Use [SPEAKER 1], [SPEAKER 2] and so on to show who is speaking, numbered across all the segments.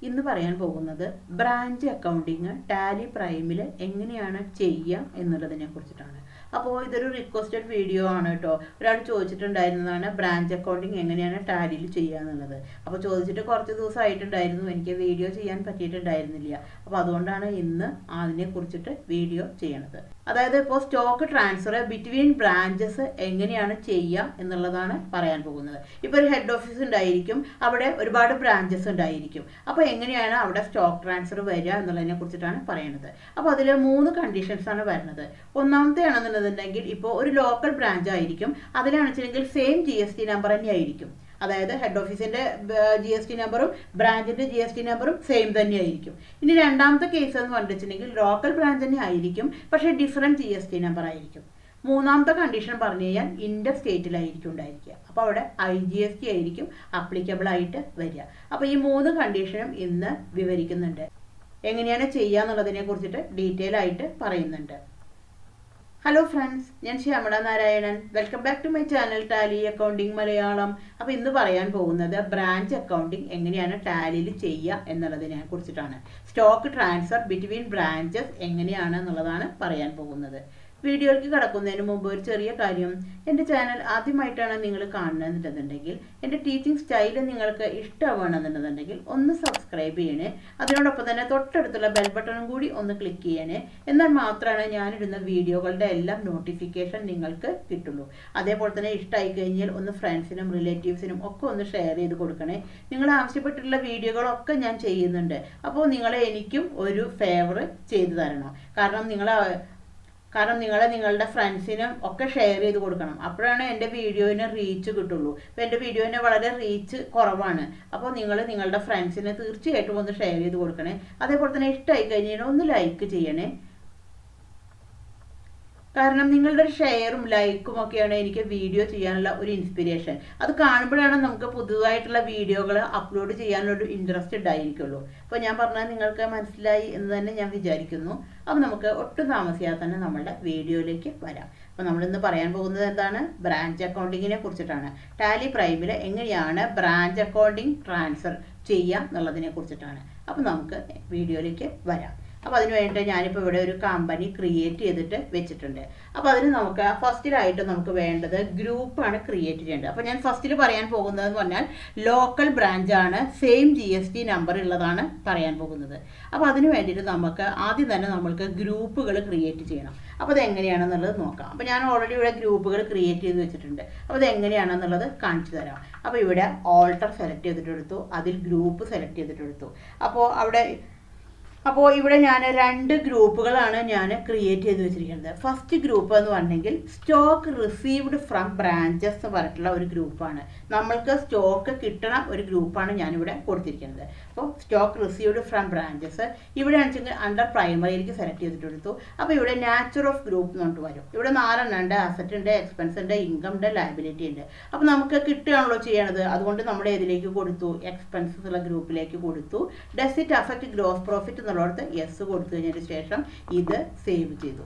[SPEAKER 1] ഇന്ന് പറയാൻ പോകുന്നത് ബ്രാഞ്ച് അക്കൗണ്ടിങ് ടാലി പ്രൈമിൽ എങ്ങനെയാണ് ചെയ്യുക എന്നുള്ളതിനെ കുറിച്ചിട്ടാണ്. അപ്പോൾ ഇതൊരു റിക്വസ്റ്റഡ് വീഡിയോ ആണ് കേട്ടോ. ഒരാൾ ചോദിച്ചിട്ടുണ്ടായിരുന്നതാണ് ബ്രാഞ്ച് അക്കൗണ്ടിങ് എങ്ങനെയാണ് ടാലിയിൽ ചെയ്യുക എന്നുള്ളത്. അപ്പോൾ ചോദിച്ചിട്ട് കുറച്ച് ദിവസമായിട്ടുണ്ടായിരുന്നു, എനിക്ക് വീഡിയോ ചെയ്യാൻ പറ്റിയിട്ടുണ്ടായിരുന്നില്ല. അപ്പോൾ അതുകൊണ്ടാണ് ഇന്ന് അതിനെ കുറിച്ചിട്ട് വീഡിയോ ചെയ്യണത്. അതായത് ഇപ്പോൾ സ്റ്റോക്ക് ട്രാൻസ്ഫർ ബിറ്റ്വീൻ ബ്രാഞ്ചസ് എങ്ങനെയാണ് ചെയ്യുക എന്നുള്ളതാണ് പറയാൻ പോകുന്നത്. ഇപ്പോൾ ഒരു ഹെഡ് ഓഫീസ് ഉണ്ടായിരിക്കും, അവിടെ ഒരുപാട് ബ്രാഞ്ചസ് ഉണ്ടായിരിക്കും. അപ്പോൾ എങ്ങനെയാണ് അവിടെ സ്റ്റോക്ക് ട്രാൻസ്ഫർ വരിക എന്നുള്ളതിനെ കുറിച്ചിട്ടാണ് പറയുന്നത്. അപ്പോൾ അതിൽ 3 കണ്ടീഷൻസ് ആണ് വരുന്നത്. ഒന്നാമത്തെ ആണെന്നുണ്ടെങ്കിൽ ഇപ്പോൾ ഒരു ലോക്കൽ ബ്രാഞ്ച് ആയിരിക്കും, അതിലാണെന്ന് വെച്ചിട്ടുണ്ടെങ്കിൽ സെയിം GST നമ്പർ തന്നെ ആയിരിക്കും. അതായത് ഹെഡ് ഓഫീസിന്റെ GST നമ്പറും ബ്രാഞ്ചിന്റെ GST നമ്പറും സെയിം തന്നെയായിരിക്കും. ഇനി രണ്ടാമത്തെ കേസ് എന്ന് പറഞ്ഞിട്ടുണ്ടെങ്കിൽ ലോക്കൽ ബ്രാഞ്ച് തന്നെ ആയിരിക്കും, പക്ഷേ ഡിഫറെൻറ്റ് GST നമ്പർ ആയിരിക്കും. മൂന്നാമത്തെ കണ്ടീഷൻ പറഞ്ഞു കഴിഞ്ഞാൽ ഇന്റർ സ്റ്റേറ്റിലായിരിക്കും ഉണ്ടായിരിക്കുക. അപ്പോൾ അവിടെ IGST ആയിരിക്കും അപ്ലിക്കബിൾ ആയിട്ട് വരിക. അപ്പോൾ ഈ 3 കണ്ടീഷനും ഇന്ന് വിവരിക്കുന്നുണ്ട്. എങ്ങനെയാണ് ചെയ്യുക എന്നുള്ളതിനെ കുറിച്ചിട്ട് ഡീറ്റെയിൽ ആയിട്ട് പറയുന്നുണ്ട്. ഹലോ ഫ്രണ്ട്സ്, ഞാൻ Shyamala Narayanan. Welcome back to my channel Tally accounting Malayalam. അപ്പോൾ ഇന്ന് പറയാൻ പോകുന്നത് ബ്രാഞ്ച് അക്കൗണ്ടിങ് എങ്ങനെയാണ് ടാലിയിൽ ചെയ്യുക എന്നുള്ളതിനെ കുറിച്ചിട്ടാണ്. സ്റ്റോക്ക് ട്രാൻസ്ഫർ ബിറ്റ്വീൻ ബ്രാഞ്ചസ് എങ്ങനെയാണ് എന്നുള്ളതാണ് പറയാൻ പോകുന്നത്. വീഡിയോയിലേക്ക് കടക്കുന്നതിന് മുമ്പ് ഒരു ചെറിയ കാര്യം. എൻ്റെ ചാനൽ ആദ്യമായിട്ടാണ് നിങ്ങൾ കാണുന്നതെന്നുണ്ടെങ്കിൽ, എൻ്റെ ടീച്ചിങ് സ്റ്റൈൽ നിങ്ങൾക്ക് ഇഷ്ടമാണെന്നുണ്ടെന്നുണ്ടെങ്കിൽ ഒന്ന് സബ്സ്ക്രൈബ് ചെയ്യണേ. അതിനോടൊപ്പം തന്നെ തൊട്ടടുത്തുള്ള ബെൽ ബട്ടണും കൂടി ഒന്ന് ക്ലിക്ക് ചെയ്യണേ. എന്നാൽ മാത്രമാണ് ഞാനിടുന്ന വീഡിയോകളുടെ എല്ലാം നോട്ടിഫിക്കേഷൻ നിങ്ങൾക്ക് കിട്ടുള്ളൂ. അതേപോലെ തന്നെ ഇഷ്ടമായി കഴിഞ്ഞാൽ ഒന്ന് ഫ്രണ്ട്സിനും റിലേറ്റീവ്സിനും ഒക്കെ ഒന്ന് ഷെയർ ചെയ്ത് കൊടുക്കണേ. നിങ്ങൾ ആവശ്യപ്പെട്ടിട്ടുള്ള വീഡിയോകളൊക്കെ ഞാൻ ചെയ്യുന്നുണ്ട്. അപ്പോൾ നിങ്ങളെ എനിക്കും ഒരു ഫേവർ ചെയ്തു തരണം. കാരണം നിങ്ങളെ നിങ്ങളുടെ ഫ്രണ്ട്സിനും ഒക്കെ ഷെയർ ചെയ്ത് കൊടുക്കണം. അപ്പോഴാണ് എൻ്റെ വീഡിയോന് റീച്ച് കിട്ടുള്ളൂ. അപ്പോൾ എൻ്റെ വീഡിയോന് വളരെ റീച്ച് കുറവാണ്. അപ്പോൾ നിങ്ങൾ നിങ്ങളുടെ ഫ്രണ്ട്സിനെ തീർച്ചയായിട്ടും ഒന്ന് ഷെയർ ചെയ്ത് കൊടുക്കണേ. അതേപോലെ തന്നെ ഇഷ്ടമായി കഴിഞ്ഞാൽ ഒന്ന് ലൈക്ക് ചെയ്യണേ. കാരണം നിങ്ങളുടെ ഷെയറും ലൈക്കും ഒക്കെയാണ് എനിക്ക് വീഡിയോ ചെയ്യാനുള്ള ഒരു ഇൻസ്പിരേഷൻ. അത് കാണുമ്പോഴാണ് നമുക്ക് പുതുതായിട്ടുള്ള വീഡിയോകൾ അപ്ലോഡ് ചെയ്യാനുള്ളൊരു ഇൻട്രസ്റ്റ് ഉണ്ടായിരിക്കുള്ളൂ. അപ്പോൾ ഞാൻ പറഞ്ഞാൽ നിങ്ങൾക്ക് മനസ്സിലായി എന്ന് തന്നെ ഞാൻ വിചാരിക്കുന്നു. അപ്പോൾ നമുക്ക് ഒട്ടും താമസിയാതെ തന്നെ നമ്മളുടെ വീഡിയോയിലേക്ക് വരാം. അപ്പോൾ നമ്മളിന്ന് പറയാൻ പോകുന്നത് എന്താണ്? ബ്രാഞ്ച് അക്കൗണ്ടിങ്ങിനെ കുറിച്ചിട്ടാണ്. ടാലി പ്രൈമിൽ എങ്ങനെയാണ് ബ്രാഞ്ച് അക്കൗണ്ടിങ് ട്രാൻസ്ഫർ ചെയ്യുക എന്നുള്ളതിനെ കുറിച്ചിട്ടാണ്. അപ്പോൾ നമുക്ക് വീഡിയോയിലേക്ക് വരാം. അപ്പോൾ അതിന് വേണ്ടിയിട്ട് ഞാനിപ്പോൾ ഇവിടെ ഒരു കമ്പനി ക്രിയേറ്റ് ചെയ്തിട്ട് വെച്ചിട്ടുണ്ട്. അപ്പോൾ അതിന് നമുക്ക് ഫസ്റ്റിലായിട്ട് നമുക്ക് വേണ്ടത് ഗ്രൂപ്പാണ് ക്രിയേറ്റ് ചെയ്യേണ്ടത്. അപ്പോൾ ഞാൻ ഫസ്റ്റിൽ പറയാൻ പോകുന്നതെന്ന് പറഞ്ഞാൽ ലോക്കൽ ബ്രാഞ്ചാണ്, സെയിം GST നമ്പർ ഉള്ളതാണ് പറയാൻ പോകുന്നത്. അപ്പോൾ അതിന് വേണ്ടിയിട്ട് നമുക്ക് ആദ്യം തന്നെ നമ്മൾക്ക് ഗ്രൂപ്പുകൾ ക്രിയേറ്റ് ചെയ്യണം. അപ്പോൾ അത് എങ്ങനെയാണെന്നുള്ളത് നോക്കാം. അപ്പോൾ ഞാൻ ഓൾറെഡി ഇവിടെ ഗ്രൂപ്പുകൾ ക്രിയേറ്റ് ചെയ്ത് വെച്ചിട്ടുണ്ട്. അപ്പോൾ അത് എങ്ങനെയാണെന്നുള്ളത് കാണിച്ചു തരാം. അപ്പോൾ ഇവിടെ ഓൾട്ടർ സെലക്ട് ചെയ്തിട്ടെടുത്തു, അതിൽ ഗ്രൂപ്പ് സെലക്ട് ചെയ്തിട്ടെടുത്തു. അപ്പോൾ ഇവിടെ ഞാൻ 2 ഗ്രൂപ്പുകളാണ് ഞാൻ ക്രിയേറ്റ് ചെയ്ത് വെച്ചിരിക്കുന്നത്. ഫസ്റ്റ് ഗ്രൂപ്പ് എന്ന് പറഞ്ഞെങ്കിൽ സ്റ്റോക്ക് റിസീവ്ഡ് ഫ്രം ബ്രാഞ്ചസ് എന്ന് പറഞ്ഞിട്ടുള്ള ഒരു ഗ്രൂപ്പാണ്. നമ്മൾക്ക് സ്റ്റോക്ക് കിട്ടണ ഒരു ഗ്രൂപ്പാണ് ഞാനിവിടെ കൊടുത്തിരിക്കുന്നത്. അപ്പോൾ സ്റ്റോക്ക് റിസീവ്ഡ് ഫ്രം ബ്രാഞ്ചസ് ഇവിടെ ആണെന്നുവെച്ചെങ്കിൽ അണ്ടർ പ്രൈമറിയിലേക്ക് സെലക്ട് ചെയ്തിട്ടെടുത്തു. അപ്പോൾ ഇവിടെ നാച്ചർ ഓഫ് ഗ്രൂപ്പ് എന്ന് പറഞ്ഞിട്ട് വരും. ഇവിടെ 4 ഉണ്ട്: അസറ്റ് ഉണ്ട്, എക്സ്പെൻസ് ഉണ്ട്, ഇൻകം ഉണ്ട്, ലയബിലിറ്റി ഉണ്ട്. അപ്പോൾ നമുക്ക് കിട്ടുകയാണല്ലോ ചെയ്യണത്. അതുകൊണ്ട് നമ്മൾ ഏതിലേക്ക് കൊടുത്തു? എക്സ്പെൻസസ് ഉള്ള ഗ്രൂപ്പിലേക്ക് കൊടുത്തു. Does it affect gross profit എന്നുള്ളടത്ത് യെസ് കൊടുത്തു കഴിഞ്ഞതിന് ശേഷം ഇത് സേവ് ചെയ്തു.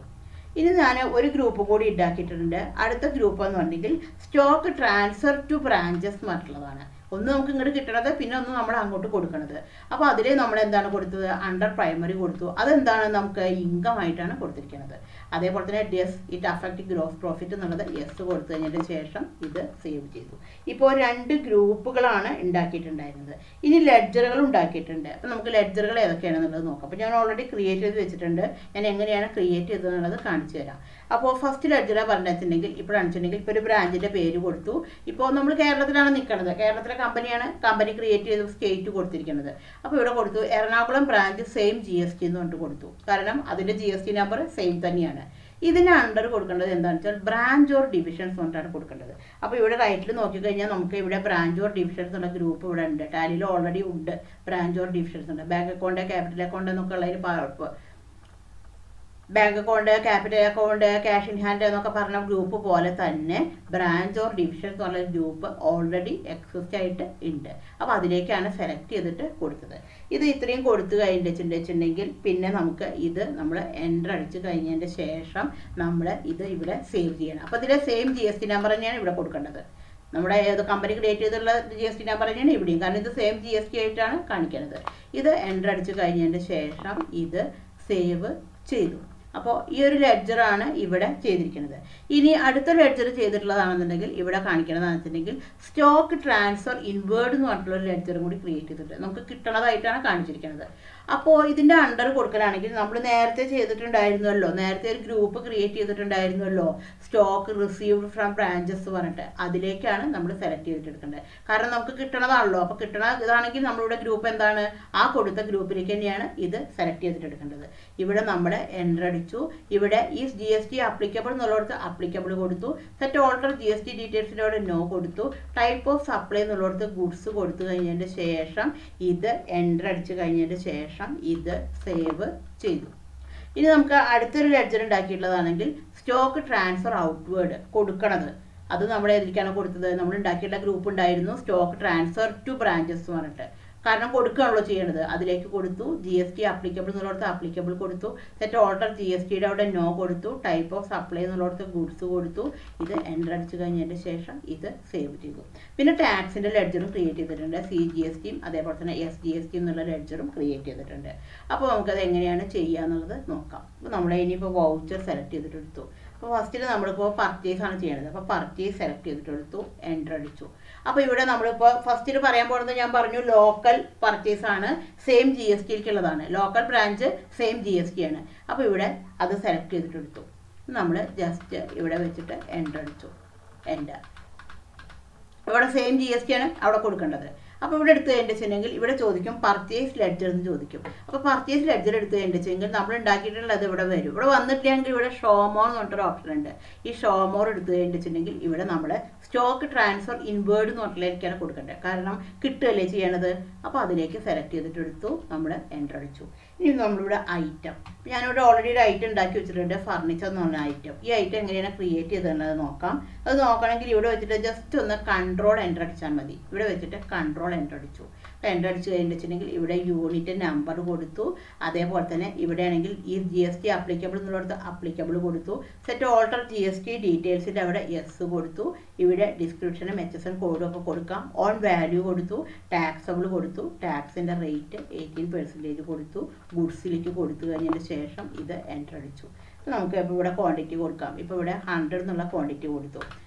[SPEAKER 1] ഇനി ഞാൻ ഒരു ഗ്രൂപ്പ് കൂടി ഉണ്ടാക്കിയിട്ടുണ്ട്. അടുത്ത ഗ്രൂപ്പ് എന്ന് പറഞ്ഞെങ്കിൽ സ്റ്റോക്ക് ട്രാൻസ്ഫർ ടു ബ്രാഞ്ചസ് മറ്റുള്ളതാണ്. ഒന്ന് നമുക്ക് ഇങ്ങോട്ട് കിട്ടണത്, പിന്നെ ഒന്ന് നമ്മൾ അങ്ങോട്ട് കൊടുക്കണത്. അപ്പോൾ അതിൽ നമ്മൾ എന്താണ് കൊടുത്തത്? അണ്ടർ പ്രൈമറി കൊടുത്തു. അതെന്താണ്? നമുക്ക് ഇൻകം ആയിട്ടാണ് കൊടുത്തിരിക്കുന്നത്. അതേപോലെ തന്നെ does it affect gross profit എന്നുള്ളത് യെസ് കൊടുത്തു കഴിഞ്ഞതിന് ശേഷം ഇത് സേവ് ചെയ്തു. ഇപ്പോൾ 2 ഗ്രൂപ്പുകളാണ് ഉണ്ടാക്കിയിട്ടുണ്ടായിരുന്നത്. ഇനി ലെഡ്ജറുകൾ ഉണ്ടാക്കിയിട്ടുണ്ട്. അപ്പോൾ നമുക്ക് ലെഡ്ജറുകൾ ഏതൊക്കെയാണെന്നുള്ളത് നോക്കാം. അപ്പോൾ ഞാൻ ഓൾറെഡി ക്രിയേറ്റ് ചെയ്ത് വെച്ചിട്ടുണ്ട്. ഞാൻ എങ്ങനെയാണ് ക്രിയേറ്റ് ചെയ്തതെന്നുള്ളത് കാണിച്ചു തരാം. അപ്പോൾ ഫസ്റ്റ് ലെഡ്ജറാണ് പറഞ്ഞിട്ടുണ്ടെങ്കിൽ ഇപ്പോഴാണെന്നുവെച്ചിട്ടുണ്ടെങ്കിൽ ഇപ്പോൾ ഒരു ബ്രാഞ്ചിൻ്റെ പേര് കൊടുത്തു. ഇപ്പോൾ നമ്മൾ കേരളത്തിലാണ് നിൽക്കുന്നത്. കേരളത്തിലെ കമ്പനിയാണ് കമ്പനി ക്രിയേറ്റ് ചെയ്ത് സ്റ്റേറ്റ് കൊടുത്തിരിക്കുന്നത്. അപ്പോൾ ഇവിടെ കൊടുത്തു എറണാകുളം ബ്രാഞ്ച് സെയിം GST എന്ന് പറഞ്ഞിട്ട് കൊടുത്തു. കാരണം അതിൻ്റെ GST നമ്പർ സെയിം തന്നെയാണ്. ഇതിന് അണ്ടർ കൊടുക്കേണ്ടത് എന്താണെന്ന് വെച്ചാൽ ബ്രാഞ്ച് ഓർ ഡിവിഷൻസ് കൊണ്ടാണ് കൊടുക്കേണ്ടത്. അപ്പോൾ ഇവിടെ റൈറ്റിൽ നോക്കിക്കഴിഞ്ഞാൽ നമുക്ക് ഇവിടെ ബ്രാഞ്ച് ഓർ ഡിവിഷൻസ് ഉള്ള ഗ്രൂപ്പ് ഇവിടെ ഉണ്ട്. ടാലിയിൽ ഓൾറെഡി ഉണ്ട് ബ്രാഞ്ച് ഓർ ഡിവിഷൻസ് ഉണ്ട്. ബാങ്ക് അക്കൗണ്ട്, ക്യാപിറ്റൽ അക്കൗണ്ട് എന്നൊക്കെ ഉള്ളതിന് bank account, capital account, cash in hand എന്നൊക്കെ പറഞ്ഞ ഗ്രൂപ്പ് പോലെ തന്നെ ബ്രാഞ്ച് ഓർ ഡിവിഷൻ എന്ന് പറഞ്ഞ ഗ്രൂപ്പ് ഓൾറെഡി എക്സിസ്റ്റ് ആയിട്ട് ഉണ്ട്. അപ്പോൾ അതിലേക്കാണ് സെലക്ട് ചെയ്തിട്ട് കൊടുത്തത്. ഇത് ഇത്രയും കൊടുത്തു കഴിഞ്ഞിട്ടുണ്ടെങ്കിൽ പിന്നെ നമുക്ക് ഇത് നമ്മൾ എൻ്റർ അടിച്ച് കഴിഞ്ഞതിൻ്റെ ശേഷം നമ്മൾ ഇത് ഇവിടെ സേവ് ചെയ്യണം. അപ്പോൾ ഇതിലെ സെയിം GST നമ്പർ തന്നെയാണ് ഇവിടെ കൊടുക്കേണ്ടത്. നമ്മുടെ ഏത് കമ്പനി ക്രിയേറ്റ് ചെയ്തിട്ടുള്ള GST നമ്പർ തന്നെയാണ് ഇവിടെയും, കാരണം ഇത് സെയിം GST ആയിട്ടാണ് കാണിക്കുന്നത്. ഇത് എൻ്റർ അടിച്ച് കഴിഞ്ഞതിൻ്റെ ശേഷം ഇത് സേവ് ചെയ്തു. അപ്പോൾ ഈ ഒരു ലെഡ്ജറാണ് ഇവിടെ ചെയ്തിരിക്കുന്നത്. ഇനി അടുത്ത ലെഡ്ജർ ചെയ്തിട്ടുള്ളതാണെന്നുണ്ടെങ്കിൽ ഇവിടെ കാണിക്കണതാണെന്ന് വെച്ചിട്ടുണ്ടെങ്കിൽ സ്റ്റോക്ക് ട്രാൻസ്ഫർ ഇൻവേർഡ് എന്ന് പറഞ്ഞിട്ടുള്ള ഒരു ലെഡ്ജറും കൂടി ക്രിയേറ്റ് ചെയ്തിട്ടുണ്ട്. നമുക്ക് കിട്ടണതായിട്ടാണ് കാണിച്ചിരിക്കുന്നത്. അപ്പോൾ ഇതിൻ്റെ അണ്ടർ കൊടുക്കലാണെങ്കിൽ നമ്മൾ നേരത്തെ ചെയ്തിട്ടുണ്ടായിരുന്നല്ലോ, നേരത്തെ ഒരു ഗ്രൂപ്പ് ക്രിയേറ്റ് ചെയ്തിട്ടുണ്ടായിരുന്നല്ലോ, സ്റ്റോക്ക് റിസീവ്ഡ് ഫ്രം ബ്രാഞ്ചസ് പറഞ്ഞിട്ട്, അതിലേക്കാണ് നമ്മൾ സെലക്ട് ചെയ്തിട്ടെടുക്കേണ്ടത്. കാരണം നമുക്ക് കിട്ടണതാണല്ലോ. അപ്പോൾ കിട്ടണ ഇതാണെങ്കിൽ നമ്മളിവിടെ ഗ്രൂപ്പ് എന്താണ്, ആ കൊടുത്ത ഗ്രൂപ്പിലേക്ക് തന്നെയാണ് ഇത് സെലക്ട് ചെയ്തിട്ടെടുക്കേണ്ടത്. ഇവിടെ നമ്മൾ എൻ്റർ അടിച്ചു. ഇവിടെ ഈ GST ആപ്ലിക്കബിൾ എന്നുള്ളടത്ത് ആപ്ലിക്കബിൾ കൊടുത്തു. സെറ്റ് ഓൾട്ടർ GST ഡീറ്റെയിൽസിനോട് നോ കൊടുത്തു. ടൈപ്പ് ഓഫ് സപ്ലൈ എന്നുള്ളടത്ത് ഗുഡ്സ് കൊടുത്തു കഴിഞ്ഞതിൻ്റെ ശേഷം ഇത് എൻ്റർ അടിച്ച് കഴിഞ്ഞതിൻ്റെ ശേഷം ഇത് സേവ് ചെയ്തു. ഇനി നമുക്ക് അടുത്തൊരു ലെഡ്ജർ ഉണ്ടാക്കിയിട്ടുള്ളതാണെങ്കിൽ സ്റ്റോക്ക് ട്രാൻസ്ഫർ ഔട്ട്വേർഡ് കൊടുക്കണത്, അത് നമ്മൾ ഏതിലേക്കാണ് കൊടുത്തത്, നമ്മൾ ഉണ്ടാക്കിയിട്ടുള്ള ഗ്രൂപ്പ് ഉണ്ടായിരുന്നു സ്റ്റോക്ക് ട്രാൻസ്ഫർ ടു ബ്രാഞ്ചസ് പറഞ്ഞിട്ട്, കാരണം കൊടുക്കുകയാണല്ലോ ചെയ്യേണ്ടത്. അതിലേക്ക് കൊടുത്തു. GST ആപ്ലിക്കബിൾ എന്നുള്ളടത്ത് ആപ്ലിക്കബിൾ കൊടുത്തു. സെറ്റ് ഓൾട്ടർ GSTയുടെ അവിടെ നോ കൊടുത്തു. ടൈപ്പ് ഓഫ് സപ്ലൈ എന്നുള്ളടത്ത് ഗുഡ്സ് കൊടുത്തു. ഇത് എൻ്റർ അടിച്ച് കഴിഞ്ഞതിൻ്റെ ശേഷം ഇത് സേവ് ചെയ്തു. പിന്നെ ടാക്സിൻ്റെ ലെഡ്ജറും ക്രിയേറ്റ് ചെയ്തിട്ടുണ്ട്. CGSTയും അതേപോലെ തന്നെ SGST എന്നുള്ള ലെഡ്ജറും ക്രിയേറ്റ് ചെയ്തിട്ടുണ്ട്. അപ്പോൾ നമുക്കത് എങ്ങനെയാണ് ചെയ്യുക എന്നുള്ളത് നോക്കാം. അപ്പോൾ നമ്മൾ ഇനിയിപ്പോൾ വൗച്ചർ സെലക്ട് ചെയ്തിട്ടെടുത്തു. അപ്പോൾ ഫസ്റ്റിൽ നമ്മളിപ്പോൾ പർച്ചേസ് ആണ് ചെയ്യണത്. അപ്പോൾ പർച്ചേസ് സെലക്ട് ചെയ്തിട്ടെടുത്തു, എൻ്റർ അടിച്ചു. അപ്പോൾ ഇവിടെ നമ്മളിപ്പോൾ ഫസ്റ്റിൽ പറയാൻ പോകുന്നത് ഞാൻ പറഞ്ഞു ലോക്കൽ പർച്ചേസ് ആണ്, സെയിം GSTക്കുള്ളതാണ്. ലോക്കൽ ബ്രാഞ്ച് സെയിം GST ആണ്. അപ്പോൾ ഇവിടെ അത് സെലക്ട് ചെയ്തിട്ടെടുത്തു. നമ്മൾ ജസ്റ്റ് ഇവിടെ വെച്ചിട്ട് എൻ്റർ അടിച്ചു. എൻ്റർ. ഇവിടെ സെയിം GST ആണ് അവിടെ കൊടുക്കേണ്ടത്. അപ്പോൾ ഇവിടെ എടുത്ത് കഴിഞ്ഞിട്ടുണ്ടെങ്കിൽ ഇവിടെ ചോദിക്കും പർച്ചേസ് ലെഡ്ജർ എന്ന് ചോദിക്കും. അപ്പോൾ പർച്ചേസ് ലെഡ്ജർ എടുത്ത് കഴിഞ്ഞിട്ടുണ്ടെങ്കിൽ നമ്മൾ ഉണ്ടാക്കിയിട്ടുള്ളത് ഇവിടെ വരും. ഇവിടെ വന്നിട്ടില്ലെങ്കിൽ ഇവിടെ ഷോമോർ എന്ന് പറഞ്ഞിട്ടൊരു ഓപ്ഷൻ ഉണ്ട്. ഈ ഷോമോർ എടുത്ത് കഴിഞ്ഞിട്ടുണ്ടെങ്കിൽ ഇവിടെ നമ്മൾ സ്റ്റോക്ക് ട്രാൻസ്ഫർ ഇൻവേർഡ് എന്ന് പറഞ്ഞിലേക്കാണ് കൊടുക്കേണ്ടത്, കാരണം കിട്ടുകയല്ലേ ചെയ്യണത്. അപ്പോൾ അതിലേക്ക് സെലക്ട് ചെയ്തിട്ടെടുത്തു, നമ്മൾ എൻ്റർ അടിച്ചു. ഇനി നമ്മളിവിടെ ഐറ്റം, ഞാനിവിടെ ഓൾറെഡി ഒരു ഐറ്റം ഉണ്ടാക്കി വെച്ചിട്ടുണ്ട്, ഫർണിച്ചർ എന്ന് പറഞ്ഞ ഐറ്റം. ഈ ഐറ്റം എങ്ങനെയാണ് ക്രിയേറ്റ് ചെയ്തത് നോക്കാം. അത് നോക്കണമെങ്കിൽ ഇവിടെ വെച്ചിട്ട് ജസ്റ്റ് ഒന്ന് കൺട്രോൾ എൻ്റർ അടിച്ചാൽ മതി. ഇവിടെ വെച്ചിട്ട് കൺട്രോൾ എൻ്റർ അടിച്ചു. എൻ്റർ അടിച്ച് കഴിഞ്ഞിട്ടുണ്ടെങ്കിൽ ഇവിടെ യൂണിറ്റ് നമ്പർ കൊടുത്തു. അതേപോലെ തന്നെ ഇവിടെ ആണെങ്കിൽ ഈ GST ആപ്ലിക്കബിൾ എന്നുള്ളത് ആപ്ലിക്കബിൾ കൊടുത്തു. സെറ്റ് ഓൾട്ടർ GST ഡീറ്റെയിൽസിൻ്റെ അവിടെ യെസ് കൊടുത്തു. ഇവിടെ ഡിസ്ക്രിപ്ഷനും HSN കോഡും ഒക്കെ കൊടുക്കാം. ഓൺ വാല്യൂ കൊടുത്തു. ടാക്സബിൾ കൊടുത്തു. ടാക്സിൻ്റെ റേറ്റ് 18% കൊടുത്തു. ഗുഡ്സിലേക്ക് കൊടുത്തു കഴിഞ്ഞതിന് ശേഷം ഇത് എൻ്റർ അടിച്ചു. നമുക്ക് ഇപ്പോൾ ഇവിടെ ക്വാണ്ടിറ്റി കൊടുക്കാം. ഇപ്പോൾ ഇവിടെ 100 എന്നുള്ള ക്വാണ്ടിറ്റി കൊടുത്തു.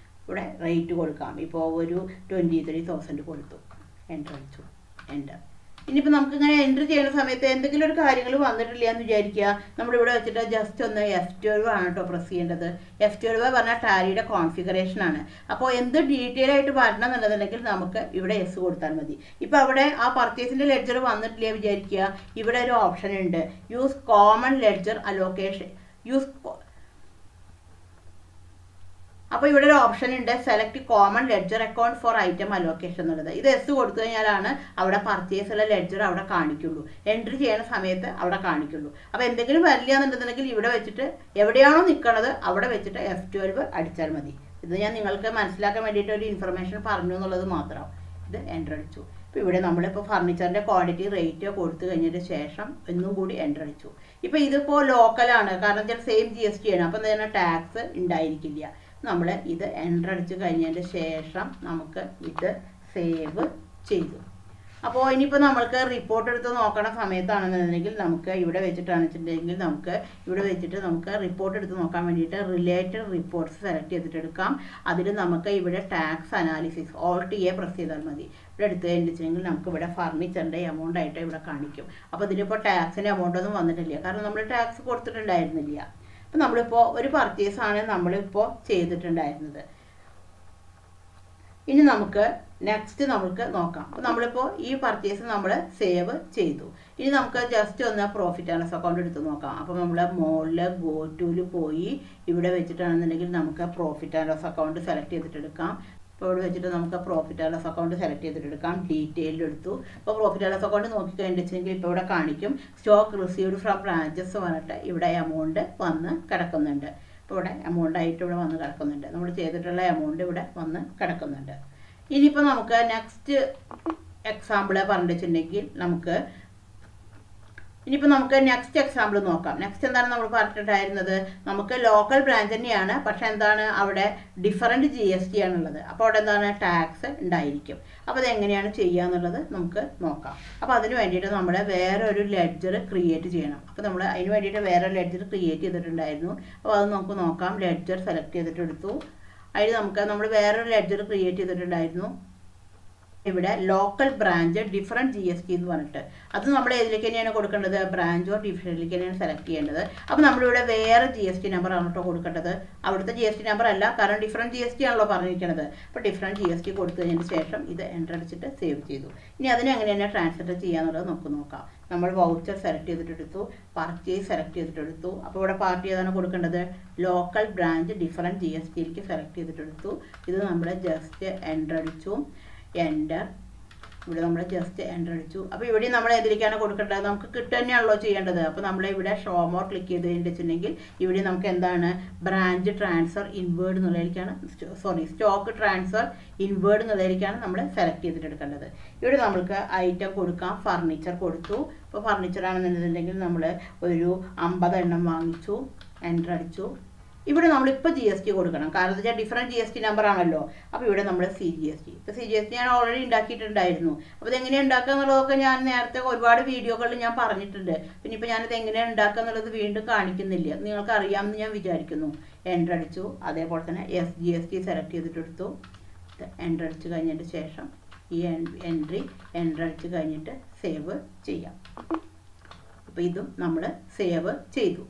[SPEAKER 1] ഇവിടെ റേറ്റ് കൊടുക്കാം. ഇപ്പോൾ ഒരു 23,000 കൊടുത്തു. എൻ്റർ അടിച്ചു. എൻ്റർ. ഇനിയിപ്പോൾ നമുക്കിങ്ങനെ എൻ്റർ ചെയ്യുന്ന സമയത്ത് എന്തെങ്കിലും ഒരു കാര്യങ്ങൾ വന്നിട്ടില്ല എന്ന് വിചാരിക്കുക. നമ്മളിവിടെ വെച്ചിട്ട് ജസ്റ്റ് ഒന്ന് F12 ആണ് കേട്ടോ പ്രസ് ചെയ്യേണ്ടത്. F12 പറഞ്ഞാൽ ടാലിയുടെ കോൺഫിഗറേഷൻ ആണ്. അപ്പോൾ എന്ത് ഡീറ്റെയിൽ ആയിട്ട് വരണം എന്നുള്ളതുണ്ടെങ്കിൽ നമുക്ക് ഇവിടെ എസ് കൊടുത്താൽ മതി. ഇപ്പോൾ അവിടെ ആ പർച്ചേസിൻ്റെ ലെഡ്ജർ വന്നിട്ടില്ല വിചാരിക്കുക. ഇവിടെ ഒരു ഓപ്ഷൻ ഉണ്ട്, യൂസ് കോമൺ ലെഡ്ജർ അലോക്കേഷൻ. അപ്പോൾ ഇവിടെ ഒരു ഓപ്ഷൻ ഉണ്ട്, select common ledger account for item allocation എന്നുള്ളത്. ഇത് എസ് കൊടുത്തു കഴിഞ്ഞാലാണ് അവിടെ പർച്ചേസ് ഉള്ള ലെഡ്ജർ അവിടെ കാണിക്കുള്ളൂ, എൻട്രി ചെയ്യുന്ന സമയത്ത് അവിടെ കാണിക്കുള്ളൂ. അപ്പോൾ എന്തെങ്കിലും വരില്ല എന്നുണ്ടെന്നുണ്ടെങ്കിൽ ഇവിടെ വെച്ചിട്ട് എവിടെയാണോ നിൽക്കുന്നത് അവിടെ വെച്ചിട്ട് F12 അടിച്ചാൽ മതി. ഇത് ഞാൻ നിങ്ങൾക്ക് മനസ്സിലാക്കാൻ വേണ്ടിയിട്ട് ഒരു ഇൻഫർമേഷൻ പറഞ്ഞു എന്നുള്ളത് മാത്രം. ഇത് എൻ്റർ അടിച്ചു. ഇപ്പോൾ ഇവിടെ നമ്മളിപ്പോൾ ഫർണിച്ചറിൻ്റെ ക്വാണ്ടിറ്റി റേറ്റ് കൊടുത്തു കഴിഞ്ഞതിന് ശേഷം ഒന്നും കൂടി എൻ്റർ അടിച്ചു. ഇപ്പോൾ ഇതിപ്പോൾ ലോക്കലാണ്, കാരണം വെച്ചാൽ സെയിം GST ആണ്. അപ്പോൾ എന്താ ടാക്സ് ഉണ്ടായിരിക്കില്ല. നമ്മൾ ഇത് എൻ്റർ അടിച്ച് കഴിഞ്ഞതിന് ശേഷം നമുക്ക് ഇത് സേവ് ചെയ്തു. അപ്പോൾ ഇനിയിപ്പോൾ നമ്മൾക്ക് റിപ്പോർട്ട് എടുത്ത് നോക്കണ സമയത്താണെന്നുണ്ടെങ്കിൽ നമുക്ക് ഇവിടെ വെച്ചിട്ടാണെന്നുണ്ടെങ്കിൽ നമുക്ക് ഇവിടെ വെച്ചിട്ട് നമുക്ക് റിപ്പോർട്ട് എടുത്ത് നോക്കാൻ വേണ്ടിയിട്ട് റിലേറ്റഡ് റിപ്പോർട്ട്സ് സെലക്ട് ചെയ്തിട്ടെടുക്കാം. അതിൽ നമുക്ക് ഇവിടെ tax analysis Alt A press ചെയ്താൽ മതി. ഇവിടെ എടുത്ത് കഴിഞ്ഞിട്ടുണ്ടെങ്കിൽ നമുക്ക് ഇവിടെ ഫർണിച്ചറിൻ്റെ എമൗണ്ട് ആയിട്ട് ഇവിടെ കാണിക്കും. അപ്പോൾ ഇതിലിപ്പോൾ ടാക്സിൻ്റെ എമൗണ്ട് ഒന്നും വന്നിട്ടില്ല, കാരണം നമ്മൾ ടാക്സ് കൊടുത്തിട്ടുണ്ടായിരുന്നില്ല. അപ്പോൾ നമ്മളിപ്പോൾ ഒരു പർച്ചേസാണ് നമ്മളിപ്പോൾ ചെയ്തിട്ടുണ്ടായിരുന്നത്. ഇനി നമുക്ക് നെക്സ്റ്റ് നമുക്ക് നോക്കാം. അപ്പോൾ നമ്മളിപ്പോൾ ഈ പർച്ചേസ് നമ്മൾ സേവ് ചെയ്തു. ഇനി നമുക്ക് ജസ്റ്റ് ഒന്ന് പ്രോഫിറ്റ് ആൻഡ് ലോസ് അക്കൗണ്ട് എടുത്ത് നോക്കാം. അപ്പോൾ നമ്മൾ മുകളിൽ ഗോ ടൂവിൽ പോയി ഇവിടെ വെച്ചിട്ടാണെന്നുണ്ടെങ്കിൽ നമുക്ക് profit and loss account select ചെയ്തിട്ടെടുക്കാം. അപ്പോൾ ഇവിടെ വെച്ചിട്ട് നമുക്ക് profit and loss account select ചെയ്തിട്ടെടുക്കാം. ഡീറ്റെയിൽ എടുത്തു. അപ്പോൾ പ്രോഫിറ്റ് ആൻഡ് ലോസ് അക്കൗണ്ട് നോക്കിക്കഴിഞ്ഞിട്ടുണ്ടെങ്കിൽ ഇപ്പോൾ ഇവിടെ കാണിക്കും സ്റ്റോക്ക് റിസീവ്ഡ് ഫ്രം ബ്രാഞ്ചസ് പറഞ്ഞിട്ട് ഇവിടെ എമൗണ്ട് വന്ന് കിടക്കുന്നുണ്ട്. ഇപ്പോൾ ഇവിടെ എമൗണ്ട് ആയിട്ട് ഇവിടെ വന്ന് കിടക്കുന്നുണ്ട്. നമ്മൾ ചെയ്തിട്ടുള്ള എമൗണ്ട് ഇവിടെ വന്ന് കിടക്കുന്നുണ്ട്. ഇനിയിപ്പോൾ നമുക്ക് നെക്സ്റ്റ് എക്സാമ്പിൾ പറഞ്ഞിട്ടുണ്ടെങ്കിൽ നമുക്ക് ഇനിയിപ്പോൾ നമുക്ക് നെക്സ്റ്റ് എക്സാമ്പിൾ നോക്കാം. നെക്സ്റ്റ് എന്താണ് നമ്മൾ പറഞ്ഞിട്ടുണ്ടായിരുന്നത്, നമുക്ക് ലോക്കൽ ബ്രാഞ്ച് തന്നെയാണ്, പക്ഷേ എന്താണ് അവിടെ ഡിഫറൻറ്റ് GST ആണുള്ളത്. അപ്പോൾ അവിടെ എന്താണ് ടാക്സ് ഉണ്ടായിരിക്കും. അപ്പോൾ അതെങ്ങനെയാണ് ചെയ്യുക എന്നുള്ളത് നമുക്ക് നോക്കാം. അപ്പോൾ അതിന് വേണ്ടിയിട്ട് നമ്മൾ വേറെ ഒരു ലെഡ്ജർ ക്രിയേറ്റ് ചെയ്യണം. അപ്പോൾ നമ്മൾ അതിന് വേണ്ടിയിട്ട് വേറെ ലെഡ്ജർ ക്രിയേറ്റ് ചെയ്തിട്ടുണ്ടായിരുന്നു. അപ്പോൾ അത് നമുക്ക് നോക്കാം. ലെഡ്ജർ സെലക്ട് ചെയ്തിട്ടെടുത്തു. അതിൽ നമ്മൾ വേറൊരു ലെഡ്ജർ ക്രിയേറ്റ് ചെയ്തിട്ടുണ്ടായിരുന്നു. ഇവിടെ ലോക്കൽ ബ്രാഞ്ച് ഡിഫറൻറ്റ് GST എന്ന് പറഞ്ഞിട്ട് അത് നമ്മൾ ഏതിലേക്ക് തന്നെയാണ് കൊടുക്കേണ്ടത്, ബ്രാഞ്ച് ഓർ ഡിവിഷനിലേക്ക് തന്നെയാണ് സെലക്ട് ചെയ്യേണ്ടത്. അപ്പോൾ നമ്മളിവിടെ വേറെ GST നമ്പർ ആണ് കേട്ടോ കൊടുക്കേണ്ടത്. അവിടുത്തെ GST നമ്പർ അല്ല, കാരണം ഡിഫറൻറ്റ് GST ആണല്ലോ പറഞ്ഞിരിക്കുന്നത്. അപ്പോൾ ഡിഫറൻറ്റ് GST കൊടുത്തതിന് ശേഷം ഇത് എൻ്റർ അടിച്ചിട്ട് സേവ് ചെയ്തു. ഇനി അതിന് എങ്ങനെയാണ് ട്രാൻസ്ഫർ ചെയ്യാന്നുള്ളത് നമുക്ക് നോക്കാം. നമ്മൾ വൗച്ചർ സെലക്ട് ചെയ്തിട്ടെടുത്തു, പർച്ചേസ് സെലക്ട് ചെയ്തിട്ടെടുത്തു. അപ്പോൾ ഇവിടെ പാർട്ടി ഏതാണ് കൊടുക്കേണ്ടത്, ലോക്കൽ ബ്രാഞ്ച് ഡിഫറൻറ്റ് GSTയിലേക്ക് സെലക്ട് ചെയ്തിട്ടെടുത്തു. ഇത് നമ്മൾ ജസ്റ്റ് എൻ്റർ അടിച്ചു, എൻ്റർ. ഇവിടെ നമ്മൾ ജസ്റ്റ് എൻ്റർ അടിച്ചു. അപ്പോൾ ഇവിടെ നമ്മൾ ഏതിലേക്കാണ് കൊടുക്കേണ്ടത്, നമുക്ക് കിട്ടുക തന്നെയാണല്ലോ ചെയ്യേണ്ടത്. അപ്പോൾ നമ്മൾ ഇവിടെ ഷോ മോർ ക്ലിക്ക് ചെയ്ത് കഴിഞ്ഞിട്ടുണ്ടെങ്കിൽ ഇവിടെ നമുക്ക് എന്താണ് ബ്രാഞ്ച് ട്രാൻസ്ഫർ ഇൻവേർഡ് എന്നുള്ളതിലേക്കാണ്, സ്റ്റോക്ക് ട്രാൻസ്ഫർ ഇൻവേർഡ് എന്നുള്ളതിലേക്കാണ് നമ്മൾ സെലക്ട് ചെയ്തിട്ടെടുക്കേണ്ടത്. ഇവിടെ നമുക്ക് ഐറ്റം കൊടുക്കാം, ഫർണിച്ചർ കൊടുത്തു. ഇപ്പോൾ ഫർണിച്ചർ ആണെന്നുണ്ടെങ്കിൽ നമ്മൾ ഒരു 50 എണ്ണം വാങ്ങിച്ചു, എൻ്റർ അടിച്ചു. ഇവിടെ നമ്മളിപ്പോൾ GST കൊടുക്കണം, കാരണം എന്താ വെച്ചാൽ ഡിഫറൻറ്റ് GST നമ്പർ ആണല്ലോ. അപ്പോൾ ഇവിടെ നമ്മൾ CGST, ഇപ്പോൾ CGST ഞാൻ ഓൾറെഡി ഉണ്ടാക്കിയിട്ടുണ്ടായിരുന്നു. അപ്പോൾ ഇതെങ്ങനെയാണ് ഉണ്ടാക്കുക എന്നുള്ളതൊക്കെ ഞാൻ നേരത്തെ ഒരുപാട് വീഡിയോകളിൽ ഞാൻ പറഞ്ഞിട്ടുണ്ട്. പിന്നെ ഇപ്പോൾ ഞാനിത് എങ്ങനെയാണ് ഉണ്ടാക്കുക എന്നുള്ളത് വീണ്ടും കാണിക്കുന്നില്ല, നിങ്ങൾക്ക് അറിയാമെന്ന് ഞാൻ വിചാരിക്കുന്നു. എൻ്റർ അടിച്ചു. അതേപോലെ തന്നെ SGST സെലക്ട് ചെയ്തിട്ടെടുത്തു, എൻ്റർ അടിച്ച് കഴിഞ്ഞതിന് ശേഷം ഈ എൻ്റർ അടിച്ച് കഴിഞ്ഞിട്ട് സേവ് ചെയ്യാം. അപ്പോൾ ഇതും നമ്മൾ സേവ് ചെയ്തു.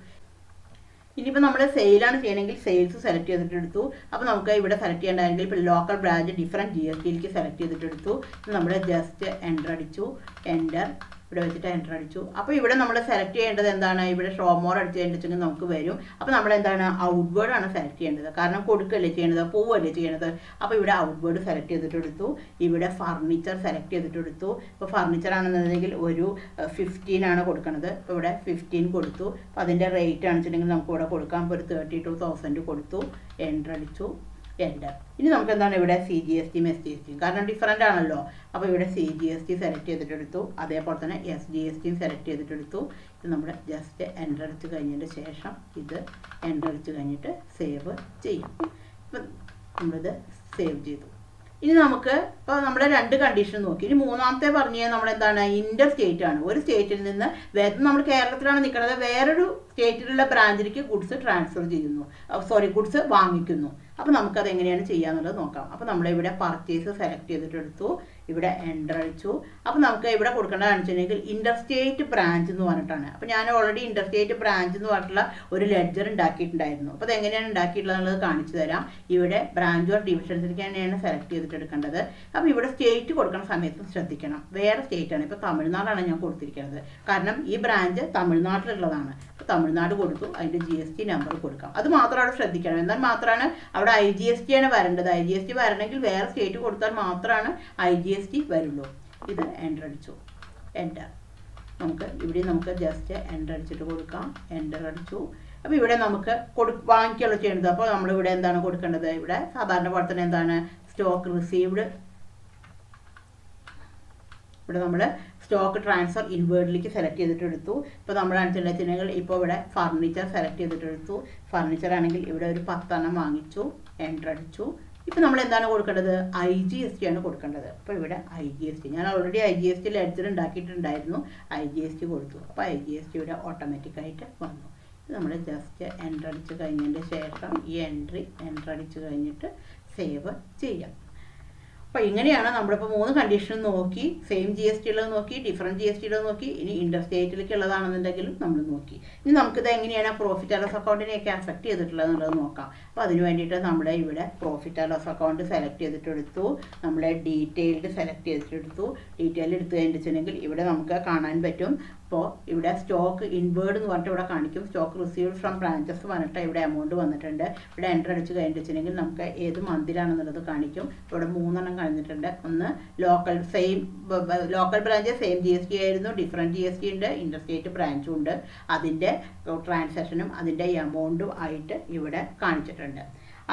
[SPEAKER 1] ഇനിയിപ്പോൾ നമ്മൾ സെയിലാണ് ചെയ്യണമെങ്കിൽ സെയിൽസ് സെലക്ട് ചെയ്തിട്ടെടുത്തു. അപ്പോൾ നമുക്ക് ഇവിടെ സെലക്ട് ചെയ്യേണ്ടതെങ്കിൽ ഇപ്പോൾ ലോക്കൽ ബ്രാഞ്ച് ഡിഫറൻറ്റ് GSTയിലേക്ക് സെലക്ട് ചെയ്തിട്ടെടുത്തു. നമ്മൾ ജസ്റ്റ് എൻ്റർ അടിച്ചു, എൻ്റർ. ഇവിടെ വെച്ചിട്ട് എൻ്റർ അടിച്ചു. അപ്പോൾ ഇവിടെ നമ്മൾ സെലക്ട് ചെയ്യേണ്ടത് എന്താണ്, ഇവിടെ ഷോ മോർ അടിച്ച് കഴിഞ്ഞിട്ടുണ്ടെങ്കിൽ നമുക്ക് വരും. അപ്പോൾ നമ്മൾ എന്താണ് ഔട്ട്വേർഡ് ആണ് സെലക്ട് ചെയ്യേണ്ടത്, കാരണം കൊടുക്കല്ലേ ചെയ്യേണ്ടത്, പോവല്ലേ ചെയ്യേണ്ടത്. അപ്പോൾ ഇവിടെ ഔട്ട്വേർഡ് സെലക്ട് ചെയ്തിട്ടെടുത്തു. ഇവിടെ ഫർണിച്ചർ സെലക്ട് ചെയ്തിട്ടെടുത്തു. ഇപ്പോൾ ഫർണിച്ചർ ആണെന്നുണ്ടെങ്കിൽ ഒരു 15 ആണ് കൊടുക്കുന്നത്. ഇപ്പോൾ ഇവിടെ 15 കൊടുത്തു. അപ്പോൾ അതിൻ്റെ റേറ്റ് ആണെന്നുണ്ടെങ്കിൽ നമുക്ക് ഇവിടെ കൊടുക്കാം. ഇപ്പോൾ ഒരു 32,000 കൊടുത്തു, എൻ്റർ അടിച്ചു, എൻ്റർ. ഇനി നമുക്ക് എന്താണ് ഇവിടെ CGSTയും SGSTയും, കാരണം ഡിഫറൻ്റ് ആണല്ലോ. അപ്പോൾ ഇവിടെ CGST സെലക്ട് ചെയ്തിട്ടെടുത്തു. അതേപോലെ തന്നെ SGSTയും സെലക്ട് ചെയ്തിട്ടെടുത്തു. ഇത് നമ്മൾ ജസ്റ്റ് എൻ്റർ അടിച്ച് കഴിഞ്ഞതിന് ശേഷം ഇത് എൻ്റർ അടിച്ച് കഴിഞ്ഞിട്ട് സേവ് ചെയ്യും. ഇപ്പം നമ്മളിത് സേവ് ചെയ്തു. ഇനി നമുക്ക് ഇപ്പോൾ നമ്മുടെ 2 കണ്ടീഷൻ നോക്കി. ഇനി മൂന്നാമത്തെ പറഞ്ഞാൽ നമ്മളെന്താണ്, ഇൻ്റർ സ്റ്റേറ്റ് ആണ്. ഒരു സ്റ്റേറ്റിൽ നിന്ന് നമ്മൾ കേരളത്തിലാണ് നിൽക്കുന്നത്, വേറൊരു സ്റ്റേറ്റിലുള്ള ബ്രാഞ്ചിലേക്ക് ഗുഡ്സ് ട്രാൻസ്ഫർ ചെയ്യുന്നു, ഗുഡ്സ് വാങ്ങിക്കുന്നു. അപ്പോൾ നമുക്കത് എങ്ങനെയാണ് ചെയ്യാന്നുള്ളത് നോക്കാം. അപ്പോൾ നമ്മളിവിടെ പർച്ചേസ് സെലക്ട് ചെയ്തിട്ടെടുത്തു, ഇവിടെ എൻ്റർ അടിച്ചു. അപ്പോൾ നമുക്ക് ഇവിടെ കൊടുക്കേണ്ടതെന്ന് വെച്ചിട്ടുണ്ടെങ്കിൽ ഇൻ്റർസ്റ്റേറ്റ് ബ്രാഞ്ച് എന്ന് പറഞ്ഞിട്ടാണ്. അപ്പോൾ ഞാൻ ഓൾറെഡി ഇൻ്റർസ്റ്റേറ്റ് ബ്രാഞ്ച് എന്ന് പറഞ്ഞിട്ടുള്ള ഒരു ലെഡ്ജർ ഉണ്ടാക്കിയിട്ടുണ്ടായിരുന്നു. അപ്പോൾ അതെങ്ങനെയാണ് ഉണ്ടാക്കിയിട്ടുള്ളത് കാണിച്ചു തരാം. ഇവിടെ ബ്രാഞ്ച് ഓർ ഡിവിഷൻസിലേക്ക് തന്നെയാണ് സെലക്ട് ചെയ്തിട്ടെടുക്കേണ്ടത്. അപ്പോൾ ഇവിടെ സ്റ്റേറ്റ് കൊടുക്കുന്ന സമയത്ത് ശ്രദ്ധിക്കണം, വേറെ സ്റ്റേറ്റാണ്. ഇപ്പോൾ തമിഴ്നാടാണ് ഞാൻ കൊടുത്തിരിക്കുന്നത്, കാരണം ഈ ബ്രാഞ്ച് തമിഴ്നാട്ടിലുള്ളതാണ്. അപ്പോൾ തമിഴ്നാട് കൊടുത്തു, അതിൻ്റെ GST നമ്പർ കൊടുക്കാം. അത് മാത്രം അവിടെ ശ്രദ്ധിക്കണം. എന്നാൽ മാത്രമാണ് അവിടെ IGST ആണ് വരേണ്ടത്. IGST വരണമെങ്കിൽ വേറെ സ്റ്റേറ്റ് കൊടുത്താൽ മാത്രമാണ് IGST വരുള്ളൂ. ഇത് എൻ്റർ അടിച്ചു, എൻ്റർ. നമുക്ക് ജസ്റ്റ് എൻ്റർ അടിച്ചിട്ട് കൊടുക്കാം, എൻ്റർ അടിച്ചു. അപ്പോൾ ഇവിടെ നമുക്ക് വാങ്ങിക്കുകയുള്ള ചെയ്യേണ്ടത്. അപ്പോൾ നമ്മളിവിടെ എന്താണ് കൊടുക്കേണ്ടത്, ഇവിടെ സാധാരണ പോലെ തന്നെ എന്താണ് സ്റ്റോക്ക് റിസീവ്ഡ്. ഇവിടെ നമ്മൾ സ്റ്റോക്ക് ട്രാൻസ്ഫർ ഇൻവേർഡിലേക്ക് സെലക്ട് ചെയ്തിട്ടെടുത്തു. ഇപ്പോൾ നമ്മൾ വെച്ചിട്ടുണ്ടെങ്കിൽ ഇപ്പോൾ ഇവിടെ ഫർണിച്ചർ സെലക്ട് ചെയ്തിട്ടെടുത്തു. ഫർണിച്ചർ ആണെങ്കിൽ ഇവിടെ ഒരു 10 എണ്ണം വാങ്ങിച്ചു, എൻ്റർ അടിച്ചു. ഇപ്പോൾ നമ്മൾ എന്താണ് കൊടുക്കേണ്ടത്, IGST ആണ് കൊടുക്കേണ്ടത്. അപ്പോൾ ഇവിടെ IGST ഞാൻ ഓൾറെഡി IGST ലെഡ്ജർ ഉണ്ടാക്കിയിട്ടുണ്ടായിരുന്നു, IGST കൊടുത്തു. അപ്പോൾ IGST ഇവിടെ ഓട്ടോമാറ്റിക്കായിട്ട് വന്നു. നമ്മൾ ജസ്റ്റ് എൻ്റർ അടിച്ച് കഴിഞ്ഞതിൻ്റെ ശേഷം ഈ എൻ്റർ അടിച്ച് കഴിഞ്ഞിട്ട് സേവ് ചെയ്യാം. അപ്പോൾ ഇങ്ങനെയാണ് നമ്മളിപ്പോൾ 3 കണ്ടീഷൻ നോക്കി. സെയിം GST ഉള്ളത് നോക്കി, ഡിഫറൻറ്റ് GST ഉള്ളത് നോക്കി, ഇനി ഇൻ്റർസ്റ്റേറ്റിലേക്ക് ഉള്ളതാണെന്നുണ്ടെങ്കിലും നമ്മൾ നോക്കി. ഇനി നമുക്കിത് എങ്ങനെയാണ് പ്രോഫിറ്റ് ആൻഡ് ലോസ് അക്കൗണ്ടിനെയൊക്കെ അഫക്റ്റ് ചെയ്തിട്ടുള്ളത് എന്നുള്ളത് നോക്കാം. അപ്പോൾ അതിന് വേണ്ടിയിട്ട് നമ്മുടെ ഇവിടെ profit and loss account select ചെയ്തിട്ടെടുത്തു, നമ്മളെ ഡീറ്റെയിൽഡ് സെലക്ട് ചെയ്തിട്ടെടുത്തു. ഡീറ്റെയിൽ എടുത്തു കഴിഞ്ഞിട്ടുണ്ടെങ്കിൽ ഇവിടെ നമുക്ക് കാണാൻ പറ്റും. അപ്പോൾ ഇവിടെ സ്റ്റോക്ക് ഇൻവേർഡ് എന്ന് പറഞ്ഞിട്ട് ഇവിടെ കാണിക്കും. സ്റ്റോക്ക് റിസീവ്ഡ് ഫ്രം ബ്രാഞ്ചസ് പറഞ്ഞിട്ട് ഇവിടെ എമൗണ്ട് വന്നിട്ടുണ്ട്. ഇവിടെ എൻ്റർ അടിച്ച് കഴിഞ്ഞിട്ടുണ്ടെങ്കിൽ നമുക്ക് ഏത് മന്തിലാണെന്നുള്ളത് കാണിക്കും. ഇവിടെ 3 എണ്ണം കഴിഞ്ഞിട്ടുണ്ട്. ഒന്ന് ലോക്കൽ ബ്രാഞ്ച് സെയിം GST ആയിരുന്നു, ഡിഫറൻറ്റ് GST ഉണ്ട്, ഇൻ്റർസ്റ്റേറ്റ് ബ്രാഞ്ചും ഉണ്ട്. അതിൻ്റെ ട്രാൻസാക്ഷനും അതിൻ്റെ എമൗണ്ടും ആയിട്ട് ഇവിടെ കാണിച്ചിട്ടുണ്ട്.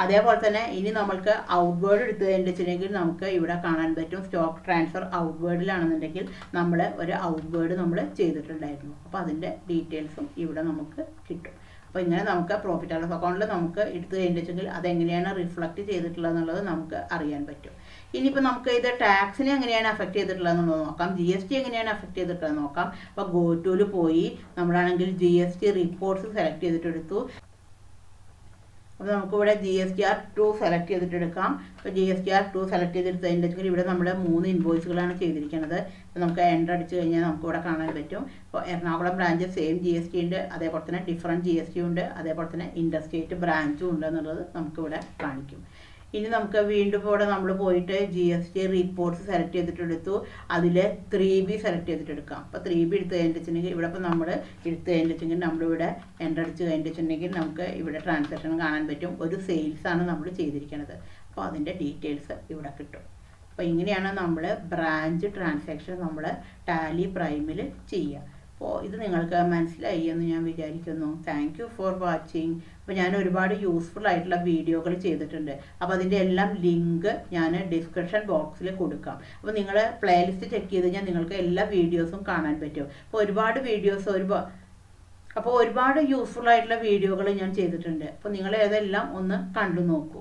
[SPEAKER 1] അതേപോലെ തന്നെ ഇനി നമ്മൾക്ക് ഔട്ട്വേർഡ് എടുത്തതിൻ്റെ വെച്ചിട്ടുണ്ടെങ്കിൽ നമുക്ക് ഇവിടെ കാണാൻ പറ്റും സ്റ്റോക്ക് ട്രാൻസ്ഫർ ഔട്ട്വേർഡിലാണെന്നുണ്ടെങ്കിൽ നമ്മൾ ഒരു ഔട്ട്വേർഡ് നമ്മൾ ചെയ്തിട്ടുണ്ടായിരുന്നു. അപ്പോൾ അതിൻ്റെ ഡീറ്റെയിൽസും ഇവിടെ നമുക്ക് കിട്ടും. അപ്പോൾ ഇങ്ങനെ നമുക്ക് പ്രോഫിറ്റ് ആൻഡ് ലോസ് അക്കൗണ്ടിൽ നമുക്ക് എടുത്തു കഴിഞ്ഞിട്ടുണ്ടെങ്കിൽ അതെങ്ങനെയാണ് റിഫ്ലക്റ്റ് ചെയ്തിട്ടുള്ളത് എന്നുള്ളത് നമുക്ക് അറിയാൻ പറ്റും. ഇനിയിപ്പോൾ നമുക്ക് ഇത് ടാക്സിനെ എങ്ങനെയാണ് അഫക്റ്റ് ചെയ്തിട്ടുള്ളതെന്നുള്ളത് നോക്കാം, GST എങ്ങനെയാണ് അഫക്റ്റ് ചെയ്തിട്ടുള്ളത് നോക്കാം. അപ്പോൾ ഗോറ്റുവിൽ പോയി നമ്മളാണെങ്കിൽ GST റിപ്പോർട്ട്സ് സെലക്ട് ചെയ്തിട്ടെടുത്തു. അപ്പോൾ നമുക്കിവിടെ GSTR2 സെലക്ട് ചെയ്തിട്ടെടുക്കാം. അപ്പോൾ GSTR2 സെലക്ട് ചെയ്തെടുത്തതിൻ്റെ ഇവിടെ നമ്മൾ 3 ഇൻവോയ്സുകളാണ് ചെയ്തിരിക്കുന്നത്. അപ്പോൾ നമുക്ക് എൻ്റർ അടിച്ച് കഴിഞ്ഞാൽ നമുക്കിവിടെ കാണാൻ പറ്റും. അപ്പോൾ എറണാകുളം ബ്രാഞ്ച് സെയിം GST ഉണ്ട്, അതേപോലെ തന്നെ ഡിഫറൻറ്റ് GST ഉണ്ട്, അതേപോലെ തന്നെ ഇൻഡർസ്റ്റേറ്റ് ബ്രാഞ്ചും ഉണ്ട് എന്നുള്ളത് നമുക്കിവിടെ കാണിക്കും. ഇനി നമുക്ക് വീണ്ടും ഇവിടെ നമ്മൾ പോയിട്ട് GST റിപ്പോർട്ട്സ് സെലക്ട് ചെയ്തിട്ടെടുത്തു. അതിൽ 3B സെലക്ട് ചെയ്തിട്ടെടുക്കാം. അപ്പോൾ 3B എടുത്ത് കഴിഞ്ഞിട്ടുണ്ടെങ്കിൽ ഇവിടെ ഇപ്പോൾ നമ്മൾ എടുത്ത് കഴിഞ്ഞിട്ടുണ്ടെങ്കിൽ നമ്മളിവിടെ എൻ്റർ അടിച്ച് കഴിഞ്ഞിട്ടുണ്ടെങ്കിൽ നമുക്ക് ഇവിടെ ട്രാൻസാക്ഷൻ കാണാൻ പറ്റും. ഒരു സെയിൽസാണ് നമ്മൾ ചെയ്തിരിക്കുന്നത്. അപ്പോൾ അതിൻ്റെ ഡീറ്റെയിൽസ് ഇവിടെ കിട്ടും. അപ്പോൾ ഇങ്ങനെയാണ് നമ്മൾ ബ്രാഞ്ച് ട്രാൻസാക്ഷൻ നമ്മൾ ടാലി പ്രൈമിൽ ചെയ്യുക. അപ്പോൾ ഇത് നിങ്ങൾക്ക് മനസ്സിലായി എന്ന് ഞാൻ വിചാരിക്കുന്നു. Thank you for watching. അപ്പോൾ ഞാൻ ഒരുപാട് യൂസ്ഫുൾ ആയിട്ടുള്ള വീഡിയോകൾ ചെയ്തിട്ടുണ്ട്. അപ്പോൾ അതിൻ്റെ എല്ലാം ലിങ്ക് ഞാൻ ഡിസ്ക്രിപ്ഷൻ ബോക്സിൽ കൊടുക്കാം. അപ്പോൾ നിങ്ങൾ പ്ലേലിസ്റ്റ് ചെക്ക് ചെയ്ത് കഴിഞ്ഞാൽ നിങ്ങൾക്ക് എല്ലാ വീഡിയോസും കാണാൻ പറ്റും. അപ്പോൾ ഒരുപാട് യൂസ്ഫുൾ ആയിട്ടുള്ള വീഡിയോകൾ ഞാൻ ചെയ്തിട്ടുണ്ട്. അപ്പോൾ നിങ്ങൾ അതെല്ലാം ഒന്ന് കണ്ടു നോക്കൂ.